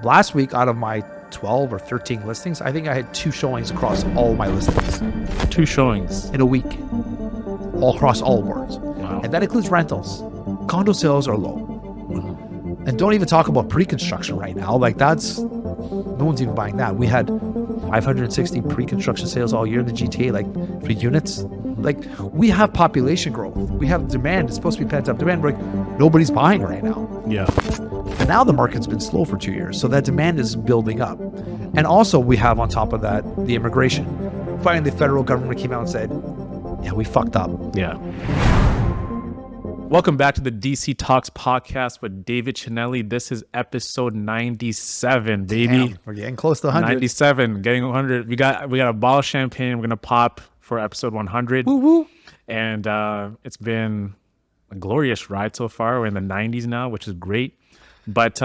Last week, out of my 12 or 13 listings, I think I had 2 showings across all my listings 2 showings. in a week, all across all boards. Wow. And that includes rentals. Condo sales are low. And don't even talk about pre-construction right now. Like that's, no one's even buying that. We had 560 pre-construction sales all year in the GTA, like for units. Like we have population growth. We have demand. It's supposed to be pent up demand. But like nobody's buying right now. Yeah. And now the market's been slow for 2 years. So that demand is building up. And also we have on top of that, the immigration. Finally, the federal government came out and said, yeah, we fucked up. Yeah. Welcome back to the DC Talks podcast with David Chinelli. This is episode 97, baby. Damn, we're getting close to 100. 97, getting 100. We got a bottle of champagne. We're gonna pop for episode 100. Woo woo. And it's been a glorious ride so far. We're in the 90s now, which is great. But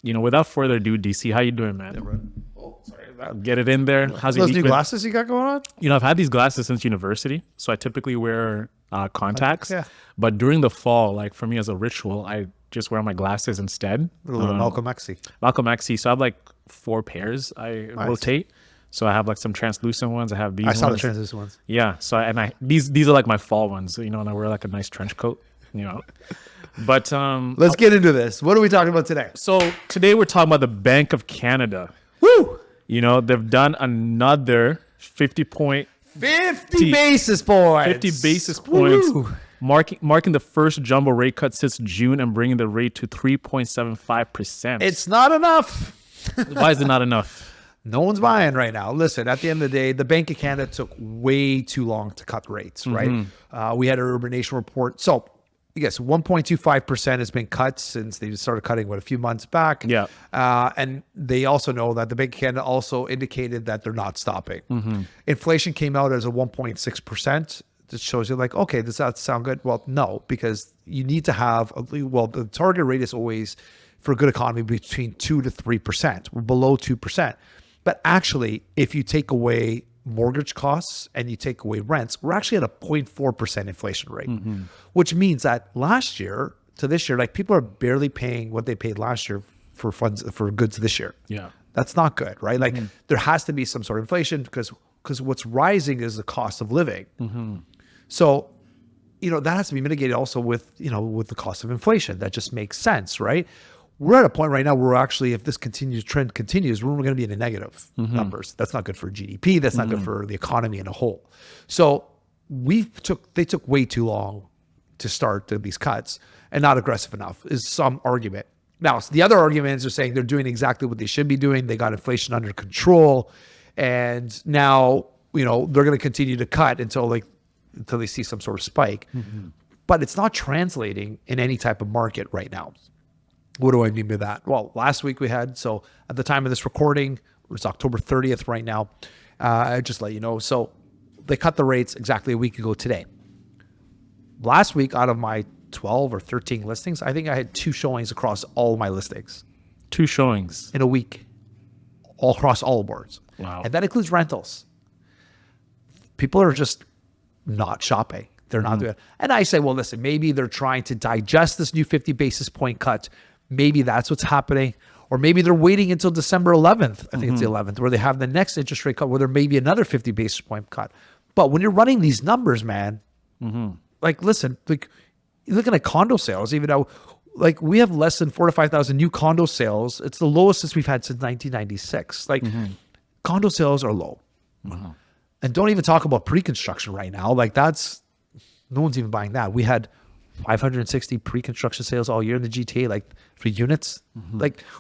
without further ado, DC, how you doing, man? Oh, sorry. Get it in there. How's your Those week new been? glasses you got going on? I've had these glasses since university, so I typically wear contacts. Yeah. But during the fall, like for me as a ritual, I just wear my glasses instead. A little Malcolm X. Malcolm X. So I have like 4 pairs I rotate. So I have like some translucent ones. I have these I saw the ones. translucent ones. Yeah. So these are like my fall ones. So, and I wear like a nice trench coat. But Let's get into this. What are we talking about today? so today we're talking about the Bank of Canada. Woo! They've done another 50 basis points. 50 basis points, Woo! marking the first jumbo rate cut since June and bringing the rate to 3.75%. It's not enough. Why is it not enough? No one's buying right now. Listen, at the end of the day, the Bank of Canada took way too long to cut rates, right? We had an Urban Nation report. So, yes, 1.25% has been cut since they started cutting, a few months back. Yeah. And they also know that the Bank of Canada also indicated that they're not stopping. Inflation came out as a 1.6%. This shows you like, okay, does that sound good? Well, no, because you need to have, the target rate is always for a good economy between 2 to 3%. We're below 2%. But actually, if you take away mortgage costs and you take away rents, we're actually at a 0.4% inflation rate, which means that last year to this year, like people are barely paying what they paid last year for goods this year. Yeah. That's not good, right? Like there has to be some sort of inflation because what's rising is the cost of living. So, that has to be mitigated also with the cost of inflation. That just makes sense, right? We're at a point right now where actually, if this trend continues, we're going to be in the negative numbers. That's not good for GDP. That's not good for the economy in a whole. So they took way too long to start these cuts and not aggressive enough is some argument. Now, the other arguments are saying they're doing exactly what they should be doing. They got inflation under control. And now, they're going to continue to cut until they see some sort of spike. But it's not translating in any type of market right now. What do I mean by that? Well, last week we had, so at the time of this recording, it's October 30th right now. I just let you know. So they cut the rates exactly a week ago today. Last week, out of my 12 or 13 listings, I think I had 2 showings across all my listings 2 showings. in a week, all across all boards. Wow. And that includes rentals. People are just not shopping. They're not doing it. And I say, well, listen, maybe they're trying to digest this new 50 basis point cut. Maybe that's what's happening. Or maybe they're waiting until December 11th. I think it's the 11th, where they have the next interest rate cut, where there may be another 50 basis point cut. But when you're running these numbers, man, listen, you're looking at condo sales, even though we have less than 4,000 to 5,000 new condo sales. It's the lowest since we've had since 1996. Condo sales are low. And don't even talk about pre-construction right now. That's, no one's even buying that. We had 560 pre-construction sales all year in the GTA, for units.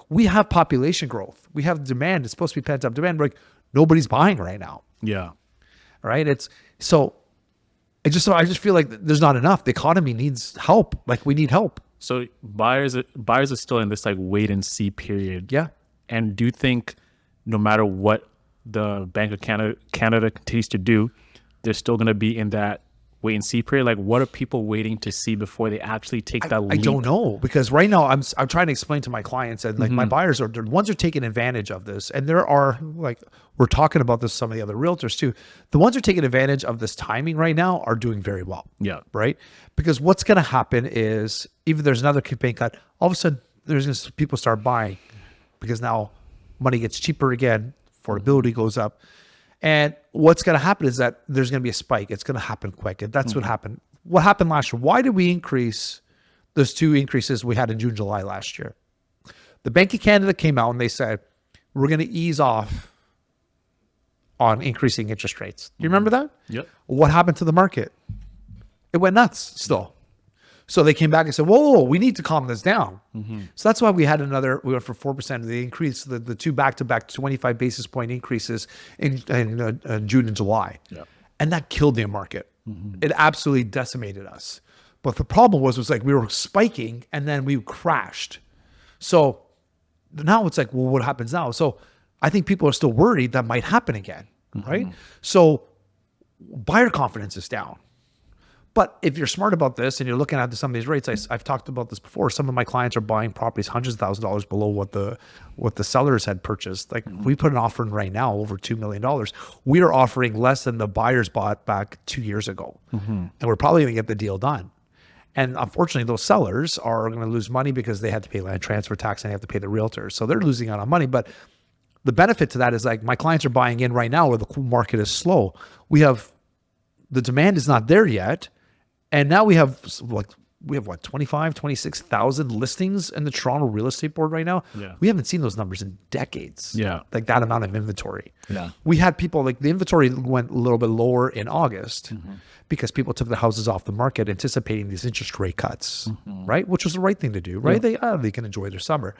We have population growth. We have demand. It's supposed to be pent up demand. But nobody's buying right now. Yeah. Right. I just feel like there's not enough. The economy needs help. We need help. So buyers are still in this wait and see period. Yeah. And do you think no matter what the Bank of Canada continues to do, they're still going to be in that wait and see period? What are people waiting to see before they actually take that leap? I don't know, because right now I'm trying to explain to my clients, and my buyers are the ones who are taking advantage of this. And there are, we're talking about this, some of the other realtors too. The ones who are taking advantage of this timing right now are doing very well. Yeah. Right. Because what's going to happen is, even there's another campaign cut, all of a sudden people start buying. because now money gets cheaper again, affordability goes up. And what's going to happen is that there's going to be a spike. It's going to happen quick. And that's what happened. What happened last year? Why did we increase those 2 increases we had in June, July last year? The Bank of Canada came out and they said, we're going to ease off on increasing interest rates. Do you remember that? Yep. What happened to the market? It went nuts still. So they came back and said, whoa, we need to calm this down. So that's why we went for 4% of the increase, the 2 back-to-back 25 basis point increases in June and July. Yep. And that killed the market. It absolutely decimated us. But the problem was like we were spiking and then we crashed. So now it's like, well, what happens now? So I think people are still worried that might happen again, right? So buyer confidence is down. But if you're smart about this and you're looking at some of these rates, I've talked about this before. Some of my clients are buying properties hundreds of thousands of dollars below what the sellers had purchased. Like we put an offer in right now over $2 million. We are offering less than the buyers bought back 2 years ago. And we're probably going to get the deal done. And unfortunately, those sellers are going to lose money because they had to pay land transfer tax and they have to pay the realtor. So they're losing out on money. But the benefit to that is like my clients are buying in right now where the market is slow. The demand is not there yet. And now we have what, 26,000 listings in the Toronto real estate board right now. Yeah. We haven't seen those numbers in decades. Yeah. Like that amount of inventory. Yeah. We had people like the inventory went a little bit lower in August because people took the houses off the market anticipating these interest rate cuts, right? Which was the right thing to do, right? They can enjoy their summer.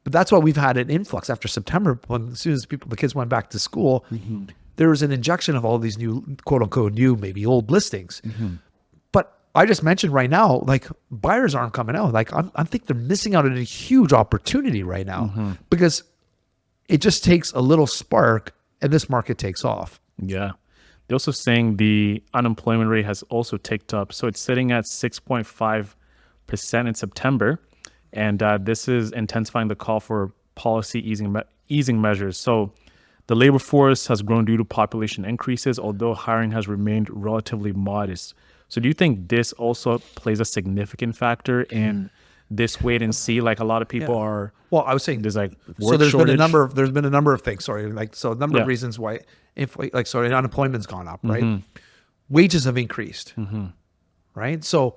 But that's why we've had an influx after September as soon as the kids went back to school, there was an injection of all these new, quote unquote, maybe old listings. But I just mentioned right now, like buyers aren't coming out. Like I think they're missing out on a huge opportunity right now because it just takes a little spark and this market takes off. Yeah. They're also saying the unemployment rate has also ticked up. So it's sitting at 6.5% in September. And this is intensifying the call for policy easing measures. So the labor force has grown due to population increases, although hiring has remained relatively modest. So do you think this also plays a significant factor in this wait and see? Like a lot of people are. Well, I was saying there's like so there's shortage. there's been a number of things. Sorry, like so a number of reasons why unemployment's gone up, right? Wages have increased, right? So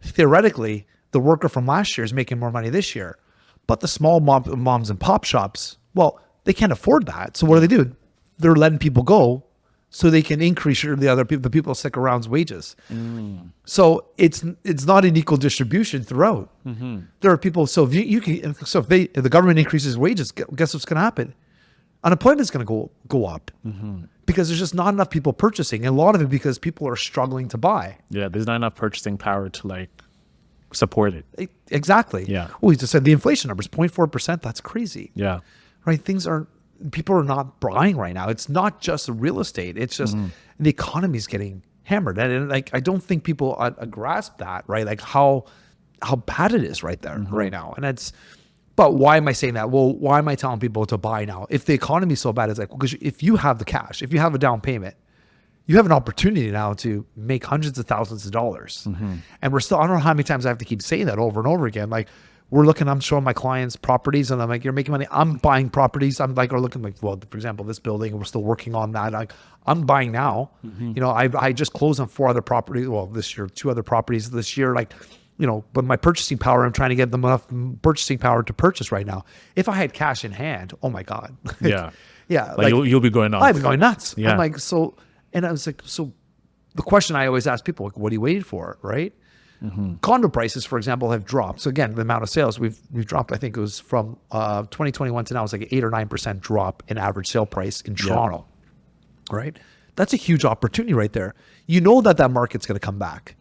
theoretically, the worker from last year is making more money this year, but the small moms and pop shops, well, they can't afford that. So what do? They're letting people go so they can increase the people stick around's wages. So it's not an equal distribution throughout. There are people. So if the government increases wages, guess what's going to happen? Unemployment's going to go up because there's just not enough people purchasing, and a lot of it because people are struggling to buy. Yeah, there's not enough purchasing power to like support it. Exactly. Yeah. Well, we just said the inflation numbers 0.4%. That's crazy. Yeah. Right. People are not buying right now. It's not just real estate. It's just the economy is getting hammered. And like, I don't think people grasp that, right? Like how bad it is right there right now. And but why am I saying that? Well, why am I telling people to buy now? If the economy is so bad, it's like, because if you have the cash, if you have a down payment, you have an opportunity now to make hundreds of thousands of dollars. And we're still, I don't know how many times I have to keep saying that over and over again. Like I'm showing my clients properties and I'm like, you're making money. I'm buying properties. I'm like, or looking like, well, for example, this building, we're still working on that. Like I'm buying now, I just closed on 4 other properties. Well, this year, 2 other properties this year, like, but my purchasing power, I'm trying to get them enough purchasing power to purchase right now. If I had cash in hand, oh my God. Yeah. Yeah. Like you'll be going nuts. I'd be going nuts. Yeah. I'm like, so, and I was like, so the question I always ask people, like, what are you waiting for? Right. Condo prices, for example, have dropped. So again, the amount of sales we've dropped, I think it was from 2021 to now, it's like an 8 or 9% drop in average sale price in Toronto. Right. That's a huge opportunity right there. You know that market's going to come back.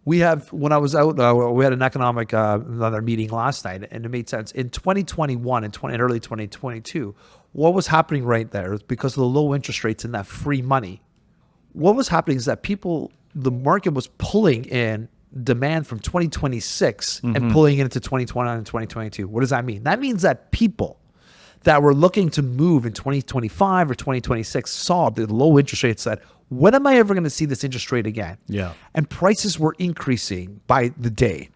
When I was out, we had an economic another meeting last night, and it made sense. In 2021 and early 2022, what was happening right there is because of the low interest rates and that free money. What was happening is that the market was pulling in demand from 2026 and pulling it into 2021 and 2022. What does that mean? That means that people that were looking to move in 2025 or 2026 saw the low interest rates, said, when am I ever going to see this interest rate again? Yeah. And prices were increasing by the day,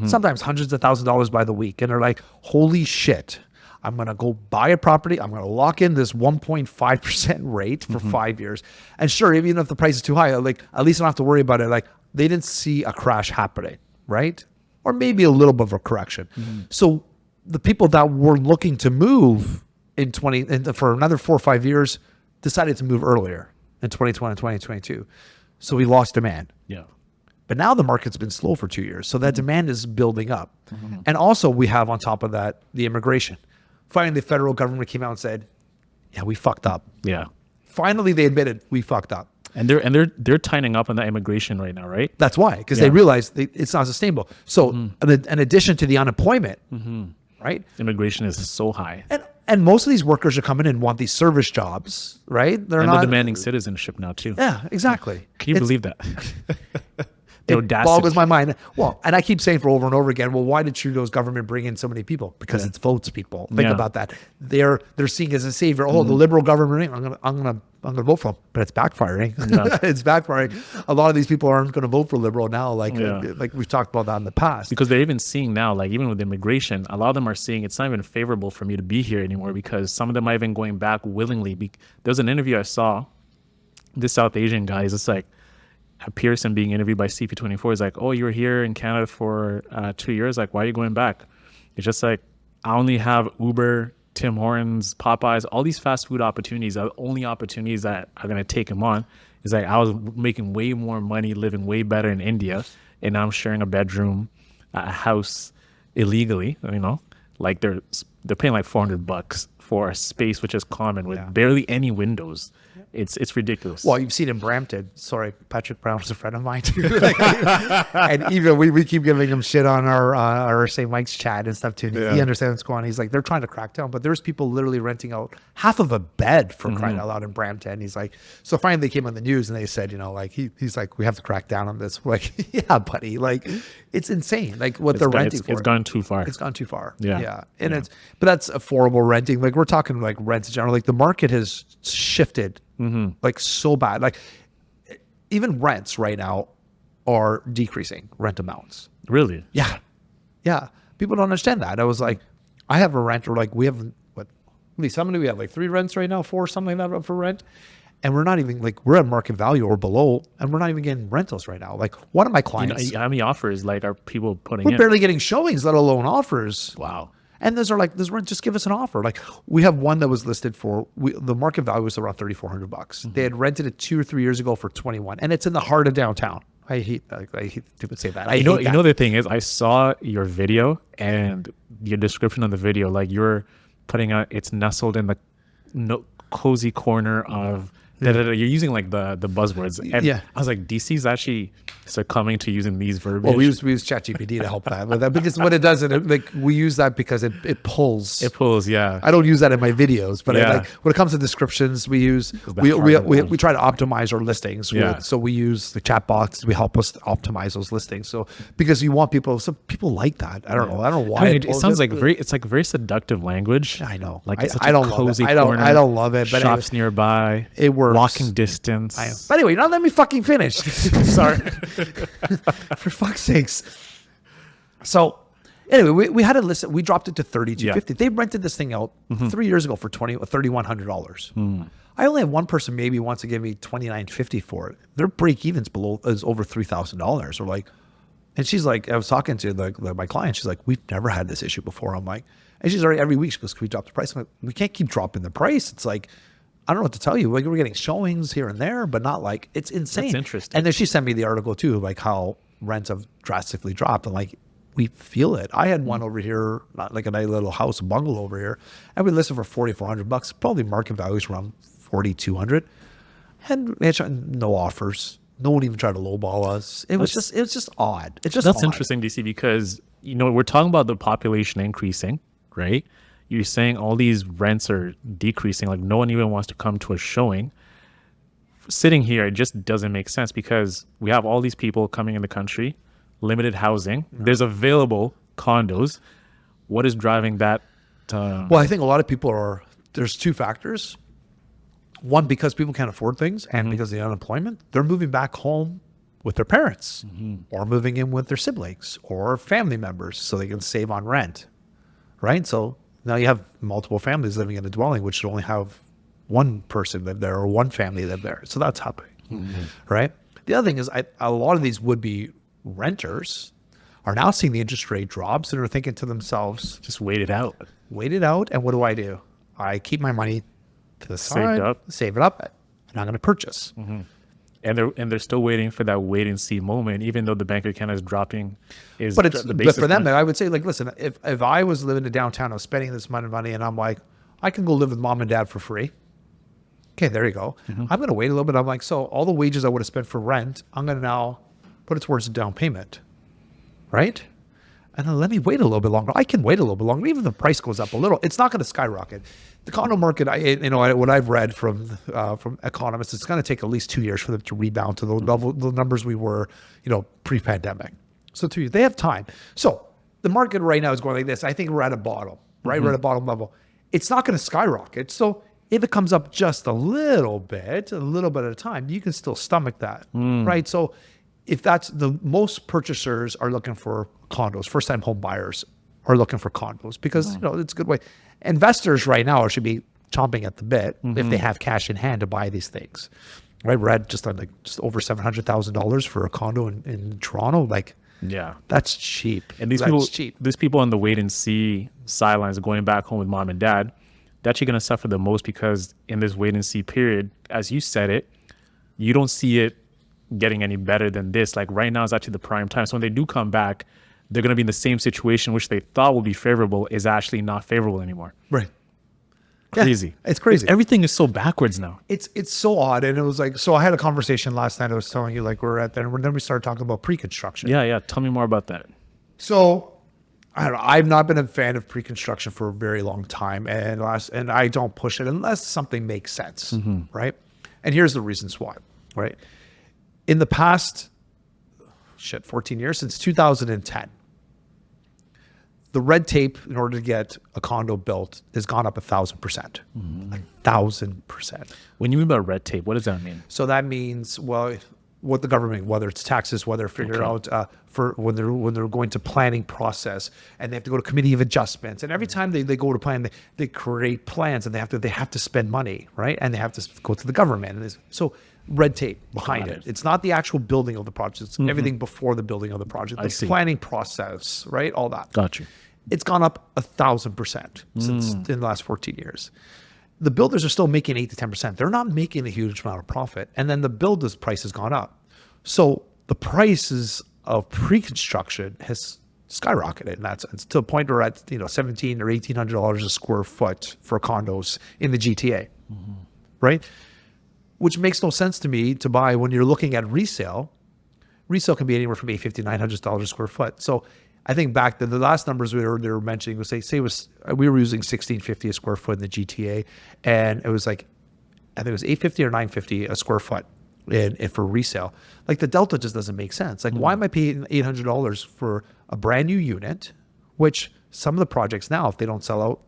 sometimes hundreds of thousands of dollars by the week. And they're like, holy shit, I'm going to go buy a property. I'm going to lock in this 1.5% rate for 5 years. And sure, even if the price is too high, like at least I don't have to worry about it. Like they didn't see a crash happening, right? Or maybe a little bit of a correction. So the people that were looking to move for another 4 or 5 years decided to move earlier in 2020 and 2022. So we lost demand. Yeah. But now the market's been slow for 2 years. So that demand is building up. And also we have on top of that, the immigration. Finally, the federal government came out and said, yeah, we fucked up. Yeah. Finally, they admitted we fucked up. And they're tightening up on that immigration right now, right? That's why, because they realize it's not sustainable. So in addition to the unemployment, right? Immigration is so high. And most of these workers are coming in and want these service jobs, right? They're They're demanding citizenship now too. Yeah, exactly. Can you believe that? It boggles my mind. Well, and I keep saying for over and over again, well, why did Trudeau's government bring in so many people? Because it's votes, people. Think about that. They're seeing as a savior. Oh, the liberal government, I'm gonna vote for them, but it's backfiring. It's backfiring. A lot of these people aren't going to vote for liberal now, like we've talked about that in the past. Because they're even seeing now, like even with immigration, a lot of them are seeing it's not even favorable for me to be here anymore, because some of them are even going back willingly. There's an interview I saw. This South Asian guy is just like, Pearson being interviewed by CP24 is like, oh, you were here in Canada for 2 years. Like, why are you going back? It's just like, I only have Uber, Tim Hortons, Popeyes, all these fast food opportunities. The only opportunities that are going to take him on is like, I was making way more money, living way better in India. And now I'm sharing a bedroom, a house illegally, like they're paying like $400 for a space, which is common with barely any windows. It's ridiculous. Well, you've seen in Brampton. Sorry, Patrick Brown is a friend of mine too. And even we keep giving him shit on our St. Mike's chat and stuff too. And he understands what's going on. He's like, they're trying to crack down, but there's people literally renting out half of a bed for crying out loud in Brampton. He's like, so finally they came on the news and they said, like he's like, we have to crack down on this. We're like, yeah, buddy, like it's insane. Like what they're renting for. It's gone too far. It's gone too far. Yeah. And but that's affordable renting. Like we're talking like rents in general. Like the market has shifted. Like so bad. Like even rents right now are decreasing, rent amounts. Really? Yeah. People don't understand that. I was like, I have a rent, or like we have at least how many we have? Like 3 rents right now, 4, something like that for rent. And we're not even like, we're at market value or below, and we're not even getting rentals right now. Like one of my clients, how many offers like are people putting we're barely getting showings, let alone offers. Wow. And those are like, this rent, just give us an offer. Like we have one that was listed for, the market value was around $3,400. They had rented it 2 or 3 years ago for 21, and it's in the heart of downtown. I hate to say that. You know the thing is, I saw your video and your description of the video, like you're putting out, it's nestled in the cozy corner of you're using like the buzzwords, and I was like, DC's actually succumbing to using these verbiage. Well, we use ChatGPT to help that with that, because what it does, we use that because it pulls. It pulls, yeah. I don't use that in my videos, but when it comes to descriptions, we try to optimize our listings. So we use the chat box. We help us optimize those listings. So because you want people like that. I don't know why. It sounds like very seductive language. I know. Like it's such I don't a cozy love it. corner. I don't love it. But shops nearby. It works. Walking distance. But anyway, now let me fucking finish. Sorry. For fuck's sakes. So anyway, we had a list. We dropped it to $3,250. They rented this thing out 3 years ago for $3,100. I only have one person maybe wants to give me $2,950 for it. Their break evens is over $3,000. Or like, and she's like, I was talking to my client. She's like, we've never had this issue before. I'm like, and she's already every week she goes, can we drop the price? I'm like, we can't keep dropping the price. It's like, I don't know what to tell you. Like we're getting showings here and there, but not like, it's insane. That's interesting. And then she sent me the article too, like how rents have drastically dropped, and like we feel it. I had one over here, not like a nice little house, a bungalow over here, and we listed for $4,400. Probably market value is around $4,200, and we had no offers. No one even tried to lowball us. It was just odd. It's just that's odd. Interesting, DC, because we're talking about the population increasing, right? You're saying all these rents are decreasing, like no one even wants to come to a showing. Sitting here, it just doesn't make sense, because we have all these people coming in the country, limited housing. There's available condos. What is driving that? Well, I think a lot of people there's 2 factors. One, because people can't afford things, and because of the unemployment, they're moving back home with their parents, or moving in with their siblings or family members so they can save on rent, right? So Now you have multiple families living in a dwelling, which should only have one person live there or one family live there. So that's happening, right? The other thing is a lot of these would-be renters are now seeing the interest rate drops and are thinking to themselves, Just wait it out. wait it out. And what do? I keep my money to the side, save it up, and I'm going to purchase. And they're still waiting for that wait and see moment, even though the Bank of Canada is dropping. But for them, I would say, like, listen, if I was living in downtown, I was spending this amount of money, and I'm like, I can go live with mom and dad for free. Okay, there you go. I'm going to wait a little bit. I'm like, so all the wages I would have spent for rent, I'm going to now put it towards the down payment, right? And then let me wait a little bit longer. I can wait a little bit longer, even if the price goes up a little. It's not going to skyrocket. The condo market, what I've read from economists, it's going to take at least 2 years for them to rebound to the numbers we were, pre-pandemic. So 2 years, they have time. So the market right now is going like this. I think we're at a bottom, right? We're at a bottom level. It's not going to skyrocket. So if it comes up just a little bit at a time, you can still stomach that, right? So if that's most purchasers are looking for condos, first-time home buyers are looking for condos because it's a good way. Investors right now should be chomping at the bit if they have cash in hand to buy these things, right? We're at just over $700,000 for a condo in Toronto. Like, yeah, that's cheap. And these people on the wait and see sidelines going back home with mom and dad, they're actually going to suffer the most because in this wait and see period, as you said it, you don't see it getting any better than this. Like right now is actually the prime time. So when they do come back, they're going to be in the same situation, which they thought would be favorable is actually not favorable anymore. Right. Crazy. Yeah, it's crazy. Everything is so backwards now. It's so odd. And it was like, so I had a conversation last night. I was telling you, like, we're at there, and then we started talking about pre-construction. Yeah. Tell me more about that. So I don't know. I've not been a fan of pre-construction for a very long time, and I don't push it unless something makes sense, right? And here's the reasons why, right? In the past, 14 years, since 2010, the red tape in order to get a condo built has gone up 1,000%. 1,000%. When you mean by red tape, what does that mean? So that means, well, what the government, whether it's taxes, whether figure out for when they're going to planning process, and they have to go to committee of adjustments, and every time they go to plan, they create plans, and they have to spend money, right? And they have to go to the government, and so red tape behind it. It's not the actual building of the project; it's everything before the building of the project, the planning process, right? All that. Got you. It's gone up 1,000% since in the last 14 years. The builders are still making 8 to 10%. They're not making a huge amount of profit. And then the builder's price has gone up. So the prices of pre-construction has skyrocketed in that sense to a point where at $1,700 or $1,800 a square foot for condos in the GTA, right? Which makes no sense to me to buy when you're looking at resale. Resale can be anywhere from $850 to $900 a square foot. So I think back to the last numbers they were mentioning was we were using $1,650 a square foot in the GTA, and it was like I think it was $850 or $950 a square foot in for resale. Like the delta just doesn't make sense. Like why am I paying $800 for a brand new unit, which some of the projects now, if they don't sell out,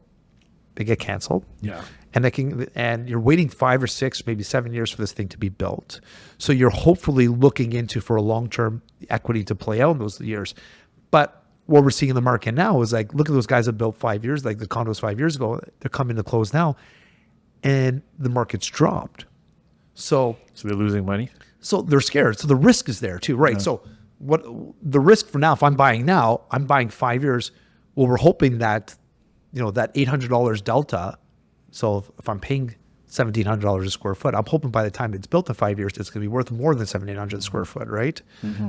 they get canceled. Yeah. And you're waiting 5 or 6, maybe 7 years for this thing to be built. So you're hopefully looking into for a long-term equity to play out in those years. But what we're seeing in the market now is like, look at those guys that built 5 years, like the condos 5 years ago, they're coming to close now, and the market's dropped. So they're losing money. So they're scared. So the risk is there too, right? Yeah. So what the risk for now, if I'm buying now, I'm buying 5 years. Well, we're hoping that, that $800 delta. So if I'm paying $1,700 a square foot, I'm hoping by the time it's built in 5 years, it's going to be worth more than $1,700 a square foot, right?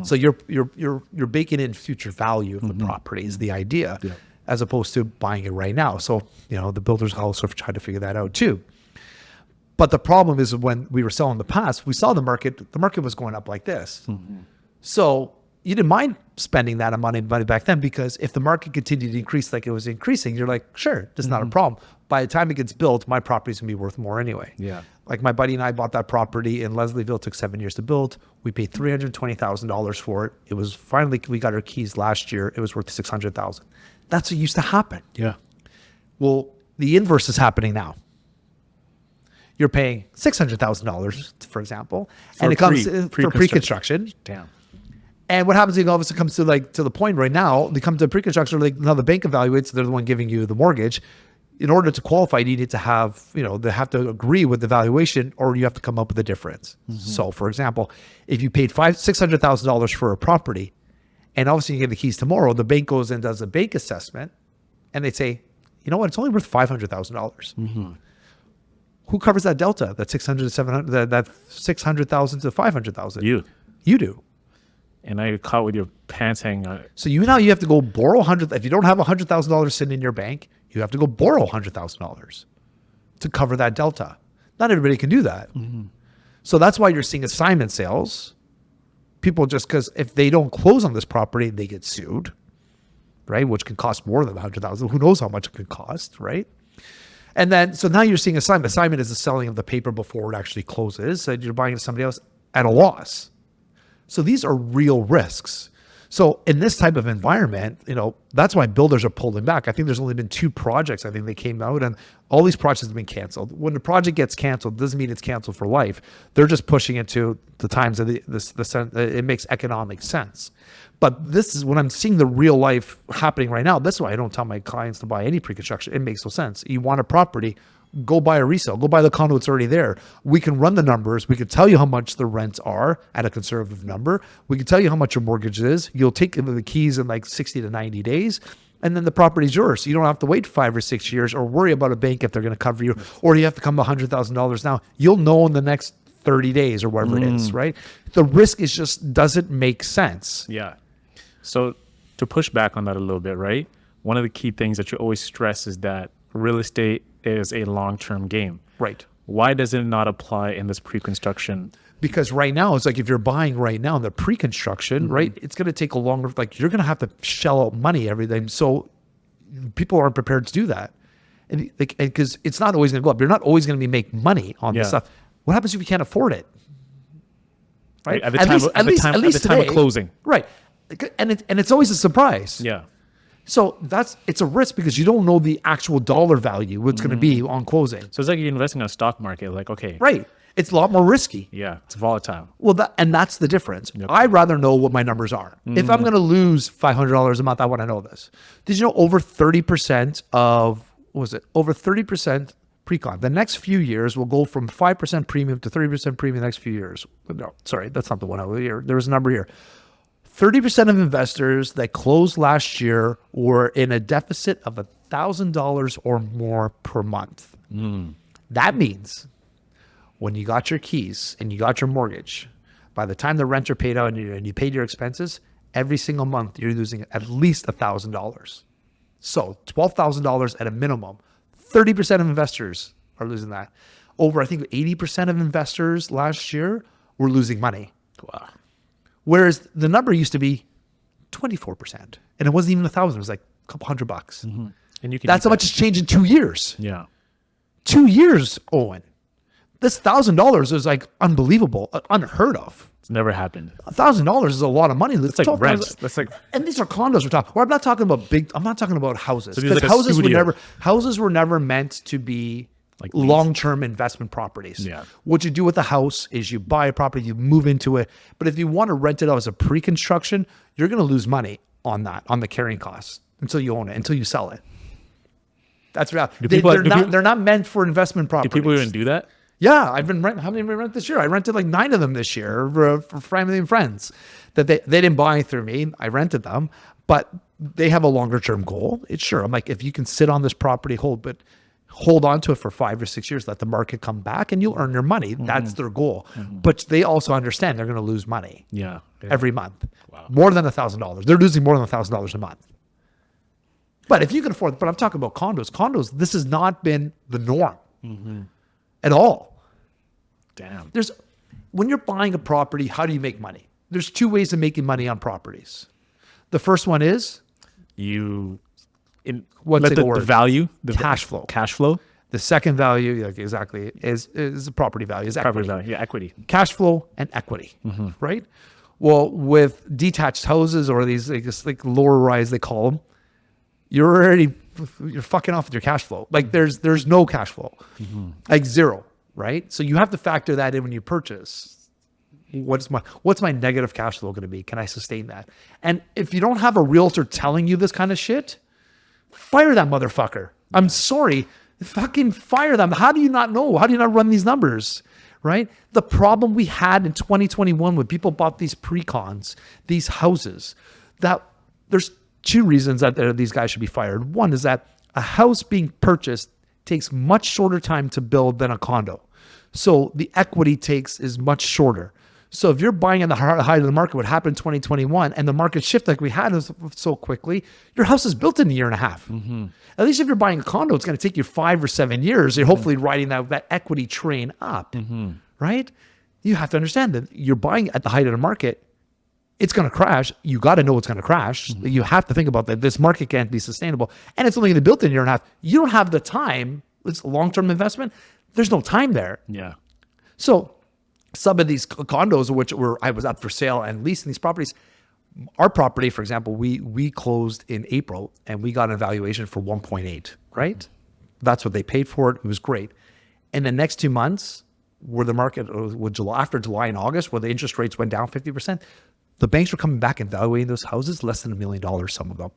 So you're baking in future value of the property is the idea, as opposed to buying it right now. So the builders also try to figure that out too. But the problem is when we were selling in the past, we saw the market was going up like this. So you didn't mind spending that amount of money back then, because if the market continued to increase like it was increasing, you're like, sure, that's not a problem. By the time it gets built, my property's gonna be worth more anyway. Yeah. Like my buddy and I bought that property in Leslieville. It took 7 years to build. We paid $320,000 for it. It was finally, we got our keys last year. It was worth $600,000. That's what used to happen. Yeah. Well, the inverse is happening now. You're paying $600,000, for example, and it comes for pre-construction. Damn. And what happens if all of a sudden comes to the point right now, they come to pre-construction, like now the bank evaluates, they're the one giving you the mortgage. in order to qualify, you need to have, they have to agree with the valuation, or you have to come up with a difference. So for example, if you paid $600,000 for a property, and obviously you get the keys tomorrow, the bank goes and does a bank assessment, and they say, you know what, it's only worth $500,000. Who covers that delta? That 600 to 700, that 600,000 to 500,000. You do. And now you're caught with your pants hanging out. So you have to go borrow if you don't have $100,000 sitting in your bank, you have to go borrow $100,000 to cover that delta. Not everybody can do that. So that's why you're seeing assignment sales. People just, because if they don't close on this property, they get sued, right? Which can cost more than $100,000. Who knows how much it could cost, right? And then, so now you're seeing assignment. Assignment is the selling of the paper before it actually closes. So you're buying it to somebody else at a loss. So these are real risks. So in this type of environment, that's why builders are pulling back. I think there's only been 2 projects. I think they came out, and all these projects have been canceled. When the project gets canceled, doesn't mean it's canceled for life. They're just pushing it to the times that it makes economic sense. But this is when I'm seeing the real life happening right now. That's why I don't tell my clients to buy any pre-construction. It makes no sense. You want a property, go buy a resale, go buy the condo. It's already there. We can run the numbers. We can tell you how much the rents are at a conservative number. We can tell you how much your mortgage is. You'll take the keys in like 60 to 90 days. And then the property's yours. So you don't have to wait 5 or 6 years or worry about a bank if they're going to cover you, or you have to come $100,000 now. You'll know in the next 30 days or whatever it is, right? The risk is just doesn't make sense. Yeah. So to push back on that a little bit, right? One of the key things that you always stress is that real estate is a long-term game. Right. Why does it not apply in this pre-construction? Because right now, it's like if you're buying right now in the pre-construction, right, it's going to take a longer, like you're going to have to shell out money, everything. So people aren't prepared to do that. And because it's not always going to go up. You're not always going to be making money on this stuff. What happens if you can't afford it? Right. At the time of closing. Right. And it's always a surprise. Yeah. So it's a risk because you don't know the actual dollar value, what's going to be on closing. So it's like you're investing in a stock market. Like, okay. Right. It's a lot more risky. Yeah. It's volatile. Well, that's the difference. Yep. I'd rather know what my numbers are. If I'm going to lose $500 a month, I want to know this. Did you know over 30% precon? The next few years will go from 5% premium to 30% premium the next few years. No, sorry, that's not the one over here. There was a number here. 30% of investors that closed last year were in a deficit of $1,000 or more per month. That means when you got your keys and you got your mortgage, by the time the renter paid out and you paid your expenses, every single month you're losing at least $1,000. So $12,000 at a minimum. 30% of investors are losing that. Over, I think 80% of investors last year were losing money. Wow. Whereas the number used to be 24%, and it wasn't even 1,000. It was like a couple $100. And you can that's how much it's changed in 2 years. Yeah. 2 years, Owen. This $1,000 is like unbelievable, unheard of. It's never happened. $1,000 is a lot of money. It's like rent. That's like, and these are condos we're talking. Or I'm not talking about big. I'm not talking about houses. So Because like houses were never meant to be like long-term investment properties. Yeah. What you do with a house is you buy a property, you move into it. But if you want to rent it out as a pre-construction, you're going to lose money on that, on the carrying costs until you own it, until you sell it. That's real. They're not meant for investment properties. Do people even do that? Yeah, I've been renting. How many did I rent this year? I rented like 9 of them this year for family and friends. That they didn't buy through me. I rented them, but they have a longer term goal. It's sure. I'm like, if you can sit on this property, hold on to it for 5 or 6 years, let the market come back, and you'll earn your money. That's their goal. But they also understand they're going to lose money. Yeah. Every month. Wow. More than $1,000. They're losing more than $1,000 a month. But if you can afford, but I'm talking about condos. Condos, this has not been the norm at all. Damn. When you're buying a property, how do you make money? There's 2 ways of making money on properties. The first one is the value, the cash flow. Cash flow. The second value, exactly, is the property value, is equity. Property value, yeah, equity. Cash flow and equity, right? Well, with detached houses or these like lower rise, they call them, you're fucking off with your cash flow. Like there's no cash flow, like zero, right? So you have to factor that in when you purchase. What's my negative cash flow going to be? Can I sustain that? And if you don't have a realtor telling you this kind of shit, fire that motherfucker. I'm sorry. Fucking fire them. How do you not know? How do you not run these numbers? Right? The problem we had in 2021 when people bought these precons, these houses, that there's two reasons that these guys should be fired. One is that a house being purchased takes much shorter time to build than a condo. So the equity is much shorter. So if you're buying in the height of the market, what happened in 2021, and the market shift like we had so quickly, your house is built in a year and a half. Mm-hmm. At least if you're buying a condo, it's going to take you 5 or 7 years. You're hopefully riding that equity train up, right? You have to understand that you're buying at the height of the market. It's going to crash. You got to know it's going to crash. Mm-hmm. You have to think about that. This market can't be sustainable. And it's only going to be built in a year and a half. You don't have the time. It's a long-term investment. There's no time there. Yeah. So some of these condos, which I was up for sale and leasing these properties, our property, for example, we closed in April and we got an valuation for 1.8, right? That's what they paid for it. It was great. And the next 2 months, where the market after July and August, where the interest rates went down 50%, the banks were coming back and valuing those houses less than $1 million, some of them.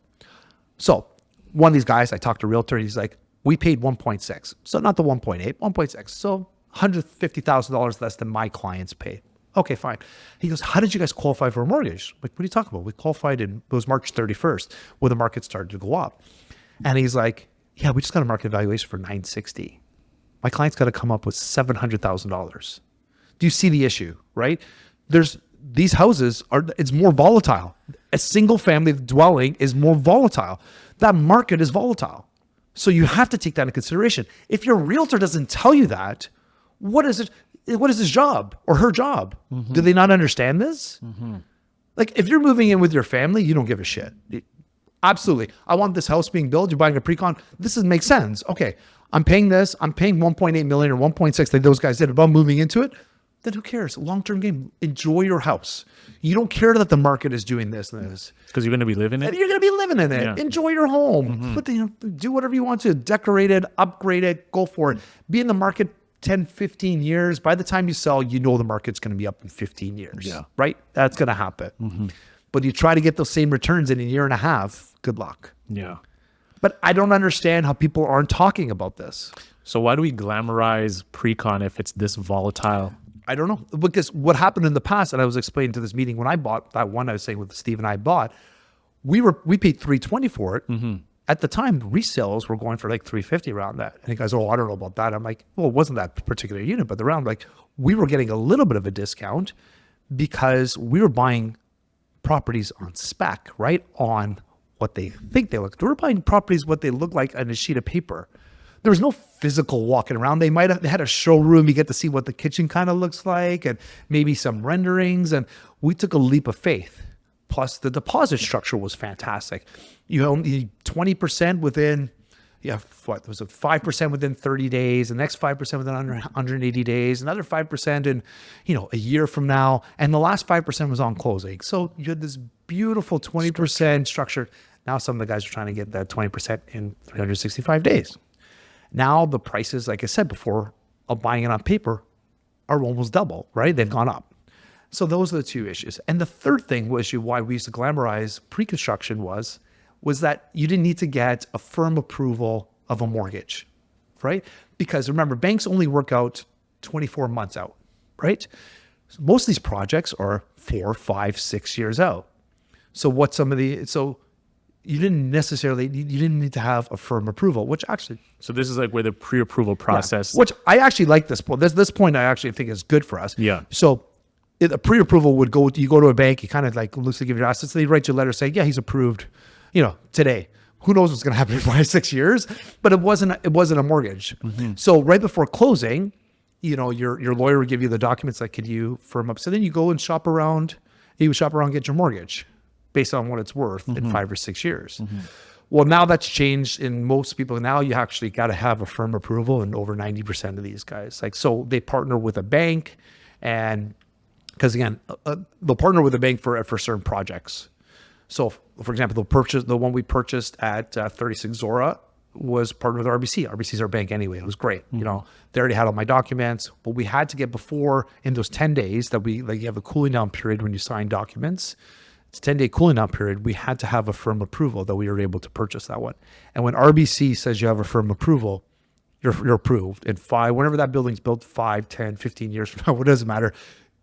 So one of these guys, I talked to Realtor, he's like, we paid 1.6. So not the 1.8, 1.6. So $150,000 less than my clients paid. Okay, fine. He goes, how did you guys qualify for a mortgage? Like, what are you talking about? We qualified it was March 31st when the market started to go up. And he's like, yeah, we just got a market valuation for $960. My client's got to come up with $700,000. Do you see the issue, right? These houses it's more volatile. A single family dwelling is more volatile. That market is volatile. So you have to take that into consideration. If your realtor doesn't tell you that, what is it? What is his job or her job? Mm-hmm. Do they not understand this? Mm-hmm. Like if you're moving in with your family, you don't give a shit. Absolutely. I want this house being built. You're buying a precon. This makes sense. Okay. I'm paying this. I'm paying 1.8 million or 1.6 like those guys did about moving into it. Then who cares? Long-term game. Enjoy your house. You don't care that the market is doing this and this. Because you're going to be living in it? You're going to be living in it. Yeah. Enjoy your home. Mm-hmm. Do whatever you want to. Decorate it, upgrade it, go for it. Be in the market 10, 15 years. By the time you sell, you know the market's going to be up in 15 years. Yeah. Right? That's going to happen. Mm-hmm. But you try to get those same returns in a year and a half, good luck. Yeah. But I don't understand how people aren't talking about this. So why do we glamorize precon if it's this volatile? I don't know. Because what happened in the past, and I was explaining to this meeting when I bought that one I was saying with Steve and I bought, we paid $320 for it. Mm-hmm. At the time, resales were going for like $350 around that. And he goes, oh, I don't know about that. I'm like, well, it wasn't that particular unit, but around like we were getting a little bit of a discount because we were buying properties on spec, right? On what they think they look. We were buying properties what they look like on a sheet of paper. There was no physical walking around. They had a showroom. You get to see what the kitchen kind of looks like and maybe some renderings. And we took a leap of faith. Plus the deposit structure was fantastic. You only 20% within, what was it? 5% within 30 days, the next 5% within 180 days, another 5% in, a year from now. And the last 5% was on closing. So you had this beautiful 20% structure. Now some of the guys are trying to get that 20% in 365 days. Now the prices, like I said before, of buying it on paper are almost double, right? They've gone up. So those are the two issues. And the third issue why we used to glamorize pre-construction was that you didn't need to get a firm approval of a mortgage, right? Because remember, banks only work out 24 months out, right? So most of these projects are 4, 5, 6 years out. So you didn't need to have a firm approval, which actually. So this is like where the pre-approval process. Yeah, which I actually like this point. This point I actually think is good for us. Yeah. So a pre-approval would go, you go to a bank, you kind of like loosely give your assets. They write you a letter saying, yeah, he's approved, today. Who knows what's going to happen in 5, 6 years, but it wasn't a mortgage. Mm-hmm. So right before closing, your lawyer would give you the documents like, could you firm up? So then you go and shop around, get your mortgage based on what it's worth in 5 or 6 years. Mm-hmm. Well, now that's changed in most people. Now you actually got to have a firm approval in over 90% of these guys. So they partner with a bank, and because again, they'll partner with a bank for certain projects. So for example, the one we purchased at 36 Zora was partnered with RBC. RBC's our bank anyway. It was great. Mm-hmm. They already had all my documents, but we had to get before in those 10 days that you have a cooling down period when you sign documents. it's a 10-day cooling down period. We had to have a firm approval that we were able to purchase that one. And when RBC says you have a firm approval, you're approved. In whenever that building's built, 5, 10, 15 years from now, it doesn't matter,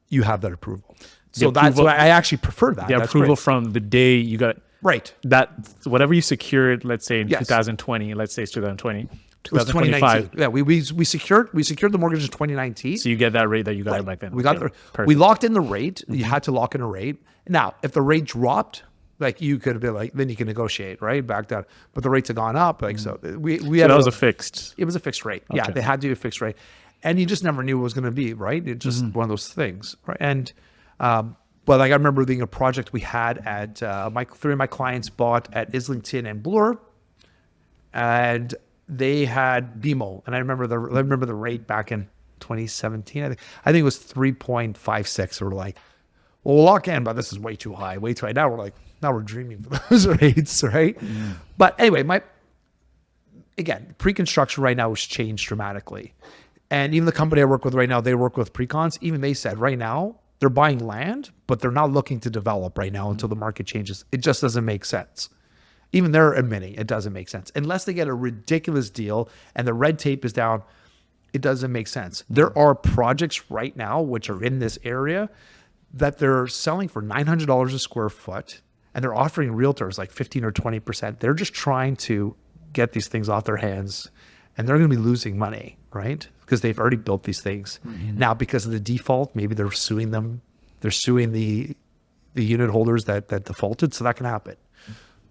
you have that approval. So that's why I actually prefer that. The That's approval great. from the day you got Right. that, whatever you secured, let's say in Yes. 2020, let's say it's 2020, It was 2025. 2019. Yeah, we secured the mortgage in 2019. So you get that rate that you got back then. We got Okay, we perfect. locked in the rate. You had to lock in a rate. Now, if the rate dropped, like you could have been like, then you can negotiate, right? Back down. But the rates have gone up. Like, so we So had that was a fixed. it was a fixed rate. Yeah, Okay. they had to do a fixed rate. And you just never knew what it was going to be, right? It's just one of those things, right? And, but like I remember being a project we had at, three of my clients bought at Islington and Bloor, and they had BMO. And I remember the rate back in 2017. I think it was 3.56. Or like, well, we'll lock in, but this is way too high, way too high. Now we're dreaming for those rates, right? But anyway, again, pre-construction right now has changed dramatically. And even the company I work with right now, they work with precons. Even they said right now they're buying land, but they're not looking to develop right now until the market changes. It just doesn't make sense. Even they're admitting it doesn't make sense unless they get a ridiculous deal and the red tape is down. It doesn't make sense. There are projects right now which are in this area that they're selling for $900 a square foot, and they're offering realtors like 15 or 20%. They're just trying to get these things off their hands, and they're going to be losing money, right? Because they've already built these things. Now, because of the default, maybe they're suing them. They're suing the unit holders that defaulted, so that can happen.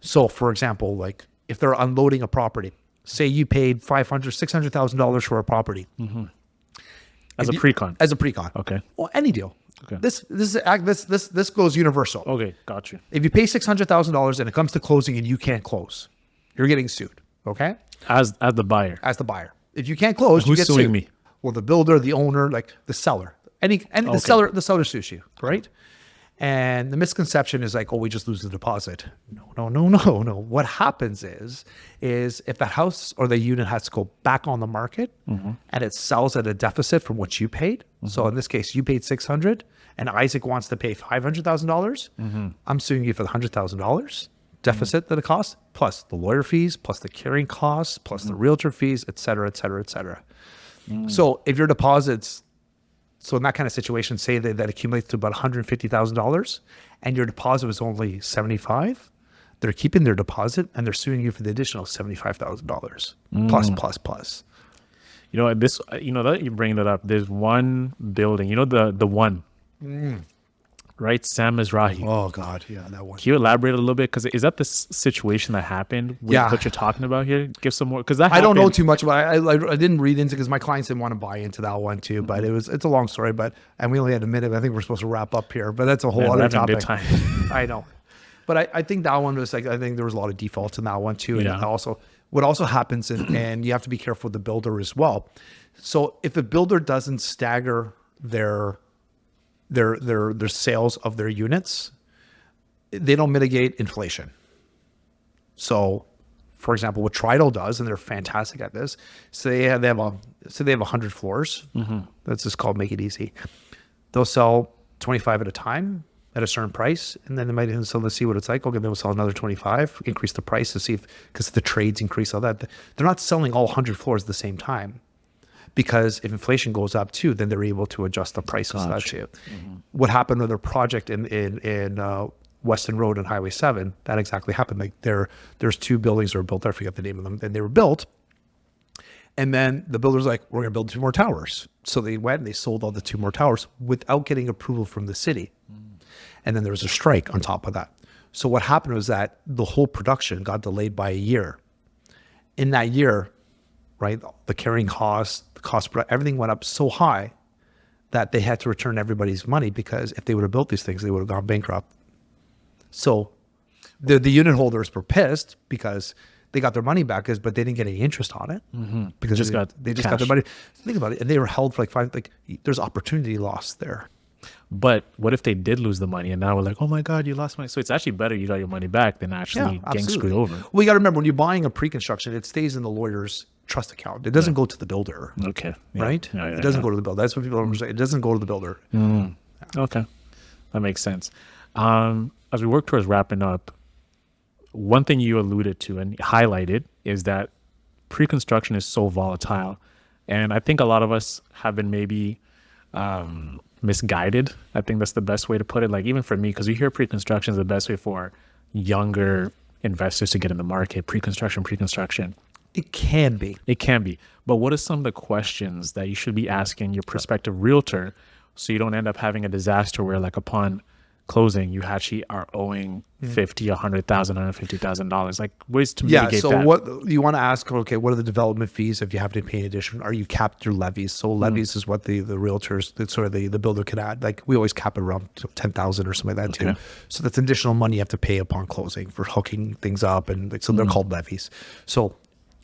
So, for example, like if they're unloading a property, say you paid $500,000, $600,000 for a property As a precon. as a precon. Okay. Well, any deal. Okay. This goes universal. Okay, got you. If you pay $600,000 and it comes to closing and you can't close, you're getting sued. Okay, As the buyer. as the buyer, if you can't close, you Who's get suing sued. me? Well, the builder, the owner, like the seller, the seller sues you, right? And the misconception is like, oh, we just lose the deposit. No. What happens is if that house or the unit has to go back on the market and it sells at a deficit from what you paid. So in this case, you paid $600,000 and Isaac wants to pay $500,000. I'm suing you for the $100,000 deficit that it costs, plus the lawyer fees, plus the carrying costs, plus the realtor fees, et cetera, et cetera, et cetera. So if your deposits, so in that kind of situation, say that accumulates to about $150,000 and your deposit was only $75,000, they're keeping their deposit and they're suing you for the additional $75,000 plus. You know, that you bring that up, there's one building, the one, right? Sam Mizrahi. Oh God, yeah, that one. Can you elaborate a little bit? Because is that the situation that happened with what you're talking about here? Give some more, because that I don't know happened- too much about it. I didn't read into it because my clients didn't want to buy into that one too. But it's a long story. And we only had a minute. I think we're supposed to wrap up here. But that's a whole Man, we're other having a topic. good time. I know. But I think that one was like, I think there was a lot of defaults in that one too. And Yeah. also, what also happens, and you have to be careful with the builder as well. So if a builder doesn't stagger their sales of their units, they don't mitigate inflation. So, for example, what Tridal does, and they're fantastic at this, so they have 100 floors. That's just called Make It Easy. They'll sell 25 at a time at a certain price, and then they might sell to see what it's like. Okay, then we'll sell another 25, increase the price to see if, because the trades increase, all that. They're not selling all 100 floors at the same time. Because if inflation goes up too, then they're able to adjust the prices of that too. What happened with their project in Weston Road and Highway 7, that exactly happened. Like there's two buildings that were built, I forget the name of them, and they were built. And then the builder's like, we're gonna build 2 more towers. So they went and they sold all the 2 more towers without getting approval from the city. And then there was a strike on top of that. So what happened was that the whole production got delayed by a year. In that year, right, the carrying costs, the cost, everything went up so high that they had to return everybody's money, because if they would have built these things, they would have gone bankrupt. So the unit holders were pissed because they got their money back, but they didn't get any interest on it because they just got their money. Think about it, and they were held for there's opportunity loss there. But what if they did lose the money and now we're like, oh my God, you lost money? So it's actually better you got your money back than actually getting screwed over. Well, you got to remember, when you're buying a pre-construction, it stays in the lawyer's trust account. It doesn't go to the builder. Okay. Yeah. Right? Yeah, It doesn't go to the builder. That's what people don't understand. It doesn't go to the builder. Okay. That makes sense. as we work towards wrapping up, one thing you alluded to and highlighted is that pre-construction is so volatile. And I think a lot of us have been maybe misguided. I think that's the best way to put it. Like even for me, because we hear pre-construction is the best way for younger investors to get in the market. Pre-construction. It can be. It can be. But what are some of the questions that you should be asking your prospective realtor so you don't end up having a disaster where like upon closing, you actually are owing $50,000, $100,000, $150,000. Like ways to mitigate so that. what you want to ask, okay, what are the development fees if you have to pay in addition? Are you capped your levies? So levies is what the realtors, the builder can add. Like we always cap it around 10,000 or something like that too. So that's additional money you have to pay upon closing for hooking things up, and like, so they're called levies. So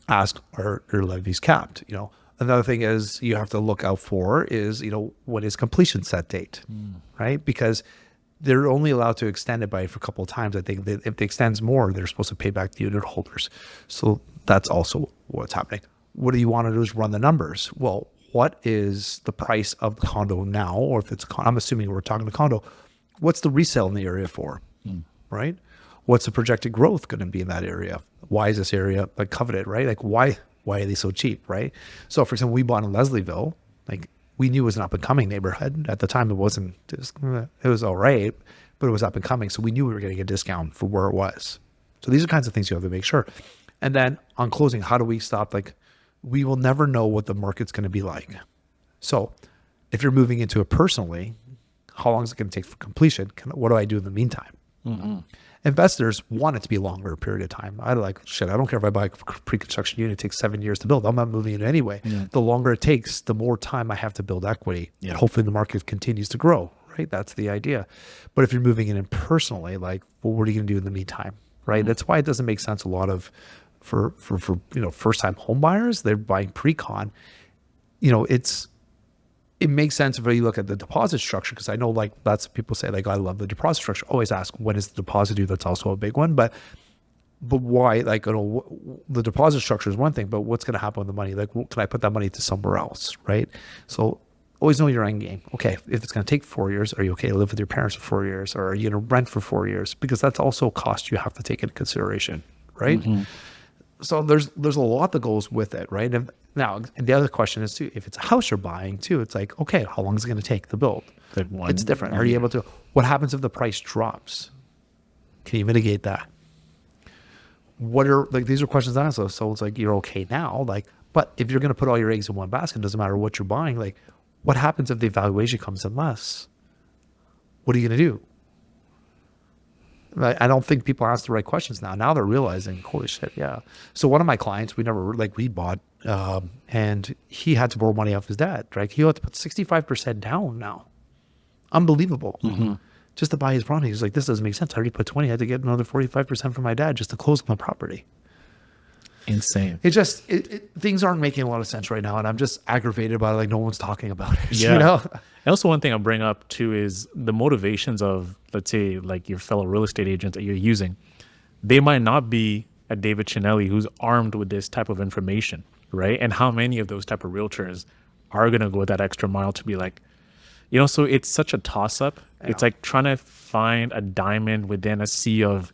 ask, are your levies capped? You know, another thing is you have to look out for is, you know, what is completion set date, right? Because they're only allowed to extend it by for a couple of times. I think that if it extends more, they're supposed to pay back the unit holders. So that's also what's happening. What do you want to do is run the numbers. Well, what is the price of the condo now? Or if it's, I'm assuming we're talking the condo, what's the resale in the area for, right? What's the projected growth going to be in that area? Why is this area like coveted, right? Like why are they so cheap, right? So for example, we bought in Leslieville, like we knew it was an up and coming neighborhood. At the time, it wasn't, it was all right, but it was up and coming. So we knew we were getting a discount for where it was. So these are kinds of things you have to make sure. And then on closing, how do we stop? Like we will never know what the market's going to be like. So if you're moving into it personally, how long is it going to take for completion? What do I do in the meantime? Investors want it to be a longer period of time. I don't care if I buy a pre-construction unit, it takes 7 years to build. I'm not moving in anyway. The longer it takes, the more time I have to build equity. And hopefully the market continues to grow, right? That's the idea. But if you're moving in personally, like, well, what are you going to do in the meantime, right? That's why it doesn't make sense a lot of, for you know, first-time home buyers, they're buying pre-con. You know, it makes sense if you look at the deposit structure, because I know like that's people say like, I love the deposit structure. Always ask, when is the deposit due? That's also a big one. But why, like, you know, the deposit structure is one thing, but what's going to happen with the money? Like, can I put that money to somewhere else, right? So always know your end game. Okay, if it's going to take 4 years, are you okay to live with your parents for 4 years? Or are you going to rent for 4 years? Because that's also a cost you have to take into consideration, right? So there's a lot that goes with it, right? And now the other question is too, if it's a house you're buying too, it's like, okay, how long is it going to take to build? It's different. Are you able to? What happens if the price drops? Can you mitigate that? What are, like, these are questions I ask. So it's like, you're okay now, like, but if you're going to put all your eggs in one basket, it doesn't matter what you're buying. Like, what happens if the valuation comes in less? What are you going to do? I don't think people ask the right questions now. Now they're realizing, holy shit, yeah. So one of my clients, we bought, and he had to borrow money off his dad, right? He had to put 65% down now. Unbelievable. Just to buy his property. He's like, this doesn't make sense. I already put 20. I had to get another 45% from my dad just to close my property. Insane. Things aren't making a lot of sense right now. And I'm just aggravated about it. Like no one's talking about it. Yeah. You know? And also one thing I'll bring up too is the motivations of, let's say, like your fellow real estate agent that you're using. They might not be a David Chinelli who's armed with this type of information, right? And how many of those type of realtors are going to go that extra mile to be like, you know, so it's such a toss up. Yeah. It's like trying to find a diamond within a sea of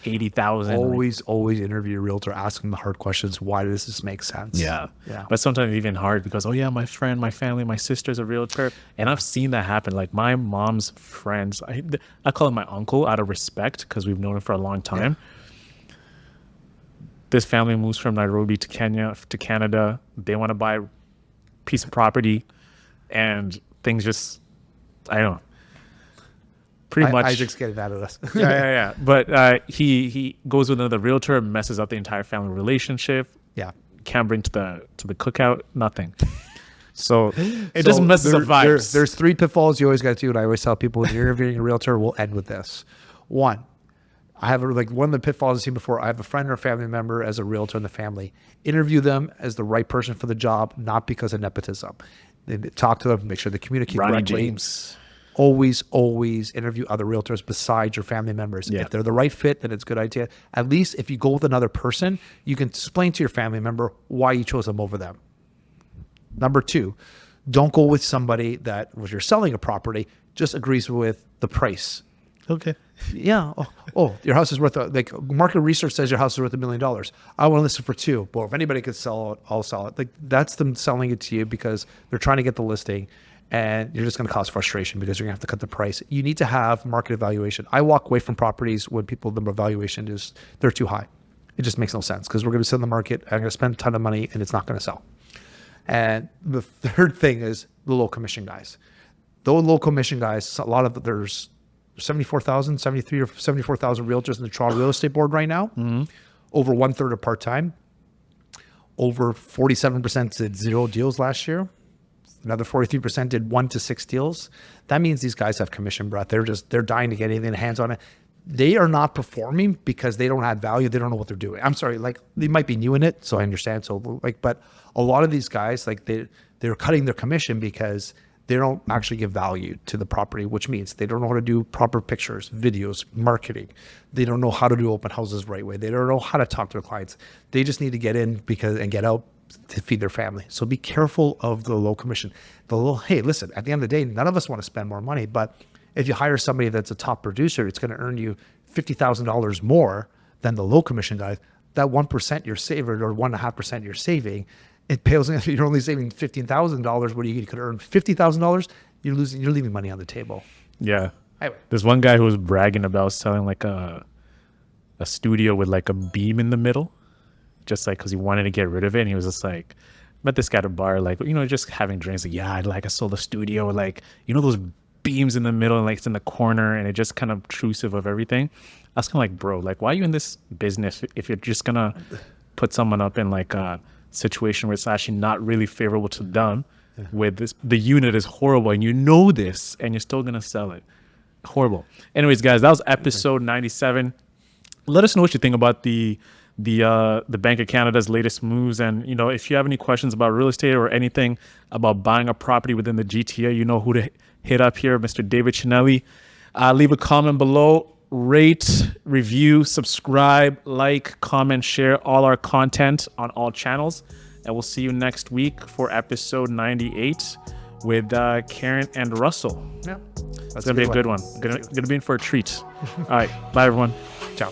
80,000. Always interview a realtor, ask them the hard questions. Why does this make sense? Yeah. But sometimes even hard because, oh yeah, my friend, my family, my sister's a realtor. And I've seen that happen. Like my mom's friends, I call him my uncle out of respect because we've known him for a long time. Yeah. This family moves from Nairobi to Canada. They want to buy a piece of property and things just, I don't know. Pretty much. Isaac's getting mad at us. yeah. But he goes with another realtor, messes up the entire family relationship. Yeah. Can't bring to the cookout, nothing. So it just messes up vibes. There's 3 pitfalls you always got to do. And I always tell people when you're interviewing a realtor, we'll end with this. 1, I have one of the pitfalls I've seen before. I have a friend or a family member as a realtor in the family. Interview them as the right person for the job, not because of nepotism. They talk to them, make sure they communicate Ronnie correctly. James. Always interview other realtors besides your family members. Yeah. If they're the right fit, then it's a good idea. At least if you go with another person, you can explain to your family member why you chose them over them. Number 2, don't go with somebody that, when you're selling a property, just agrees with the price. Okay. Yeah. Your house is worth like market research says your house is worth $1 million. I want to list it for 2. Well, if anybody could sell it, I'll sell it. Like that's them selling it to you because they're trying to get the listing, and you're just going to cause frustration because you're going to have to cut the price. You need to have market evaluation. I walk away from properties when people the evaluation is they're too high. It just makes no sense because we're going to sit in the market. I'm going to spend a ton of money and it's not going to sell. And the third thing is the low commission guys. Those low commission guys, a lot of there's 74,000, 73 or 74,000 realtors in the Toronto Real Estate Board right now. Mm-hmm. Over 1/3 are part-time. Over 47% did 0 deals last year. Another 43% did 1 to 6 deals. That means these guys have commission breath. They're dying to get anything hands on it. They are not performing because they don't add value. They don't know what they're doing. I'm sorry, like they might be new in it, so I understand. So like, but a lot of these guys, like they're cutting their commission because they don't actually give value to the property, which means they don't know how to do proper pictures, videos, marketing. They don't know how to do open houses the right way. They don't know how to talk to their clients. They just need to get in and get out to feed their family. So be careful of the low commission. Hey, listen, at the end of the day, none of us want to spend more money, but if you hire somebody that's a top producer, it's going to earn you $50,000 more than the low commission guy. That 1% you're saving or 1.5% you're saving, it pales. If you're only saving $15,000, where you could earn $50,000, you're leaving money on the table. Yeah. Anyway. There's one guy who was bragging about selling like a studio with like a beam in the middle, just like because he wanted to get rid of it. And he was just like, met this guy at a bar, like, just having drinks. Like, yeah, I sold a studio, like, those beams in the middle and like it's in the corner and it just kind of obtrusive of everything. I was kind of like, bro, like, why are you in this business if you're just gonna put someone up in like a situation where it's actually not really favorable to them? With this, the unit is horrible and this, and you're still gonna sell it. Horrible. Anyways, guys, that was episode 97. Let us know what you think about the Bank of Canada's latest moves, and if you have any questions about real estate or anything about buying a property within the GTA, you know who to hit up here, Mr. David Chinelli. Leave a comment below, rate, review, subscribe, like, comment, share all our content on all channels, and we'll see you next week for episode 98 with Karen and Russell. Yeah, that's gonna be a good one. Gonna be in for a treat. All right, bye everyone. Ciao.